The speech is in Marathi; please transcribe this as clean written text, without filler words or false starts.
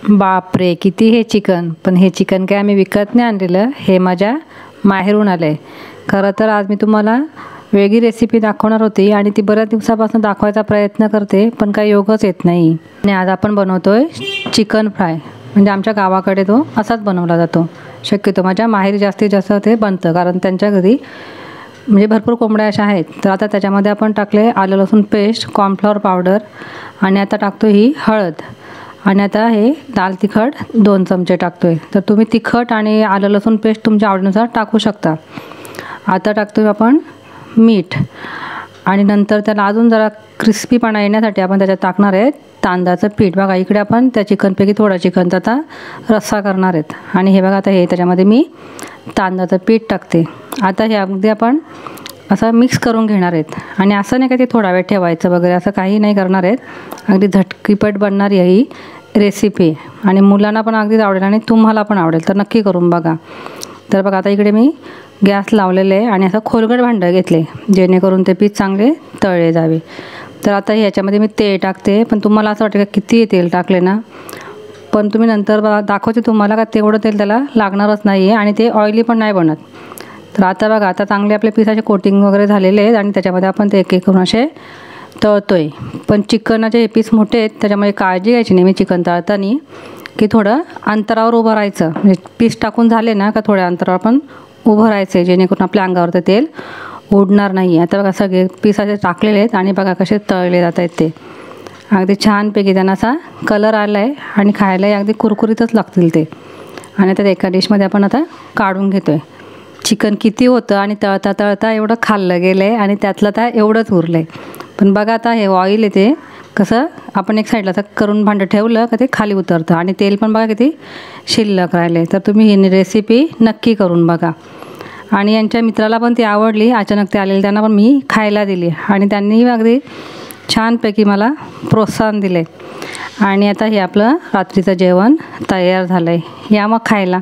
बापरे, किती हे चिकन! पण हे चिकन काय आम्ही विकत नाही आणलेलं, हे माझ्या माहेरून आलं आहे. खरं तर आज मी तुम्हाला वेगळी रेसिपी दाखवणार होती आणि ती बऱ्याच दिवसापासून दाखवायचा प्रयत्न करते, पण काही योगच येत नाही. आणि आज आपण बनवतोय चिकन फ्राय. म्हणजे आमच्या गावाकडे तो असाच बनवला जातो. शक्यतो माझ्या माहेरी जास्तीत जास्त ते बनतं, कारण त्यांच्या घरी म्हणजे भरपूर कोंबड्या अशा आहेत. तर आता त्याच्यामध्ये आपण टाकले आलं लसूण पेस्ट, कॉर्नफ्लॉवर पावडर आणि आता टाकतो ही हळद. आणि आता हे लाल तिखट 2 चमचे टाकतो आहे. तर तुम्ही तिखट आणि आलं लसूण पेस्ट तुमच्या आवडीनुसार टाकू शकता. आता टाकतो आपण मीठ आणि नंतर त्याला अजून जरा क्रिस्पीपणा येण्यासाठी आपण त्याच्यात टाकणार आहे तांदळाचं पीठ. बघा इकडे आपण त्या चिकनपैकी थोडा चिकनचा आता रस्सा करणार आहेत. आणि हे बघा आता हे त्याच्यामध्ये मी तांदळाचं पीठ टाकते. आता हे अगदी आपण असं मिक्स करून घेणार आहेत. आणि असं नाही का ते थोडा वेळ ठेवायचं वगैरे, असं काही नाही करणार आहेत. अगदी झटकीपट बनणारी ही रेसिपी आणि मुलांना पण अगदीच आवडेल आणि तुम्हाला पण आवडेल, तर नक्की करून बघा. तर बघा आता इकडे मी गॅस लावलेले आहे आणि असं खोलगट भांडं घेतले, जेणेकरून ते पीठ चांगले तळले जावे. तर आता ह्याच्यामध्ये मी तेल टाकते. पण तुम्हाला असं वाटतं का किती तेल टाकले ना, पण तुम्ही नंतर दाखवते तुम्हाला का तेवढं तेल त्याला लागणारच नाही आहे आणि ते ऑइली पण नाही बनत. तर आता बघा आता चांगले आपले पीसाचे कोटिंग वगैरे झालेले आहेत आणि त्याच्यामध्ये आपण ते एक एक करून असे तळतो आहे. पण चिकनाचे हे पीस मोठे आहेत, त्याच्यामुळे काळजी घ्यायची नाही मी चिकन तळताना की थोडं अंतरावर उभं राहायचं. म्हणजे पीस टाकून झाले ना का थोड्या अंतरावर पण उभं राहायचं आहे, जेणेकरून आपल्या अंगावर तेल उडणार नाही. आता बघा सगळे पीस असे टाकलेले आहेत आणि बघा कसे तळले जात आहेत. ते अगदी छानपैकी त्यांना असा कलर आला आहे आणि खायलाही अगदी कुरकुरीतच लागतील ते. आणि आता एका डिशमध्ये आपण आता काढून घेतो आहे. चिकन किती होतं आणि तळता तळता एवढं खाल्लं गेलं आहे आणि त्यातलं आता एवढंच उरलं आहे. पण बघा आता हे ऑइल आहे ते कसं आपण एक साईडला असं करून भांडं ठेवलं का ते खाली उतरतं आणि तेल पण बघा किती शिल्लक राहिले. तर तुम्ही ही रेसिपी नक्की करून बघा. आणि यांच्या मित्राला पण ती आवडली, अचानक ते आलेले त्यांना पण मी खायला दिली आणि त्यांनी अगदी छानपैकी मला प्रोत्साहन दिले. आणि आता हे आपलं रात्रीचं जेवण तयार झालं आहे. या मग खायला.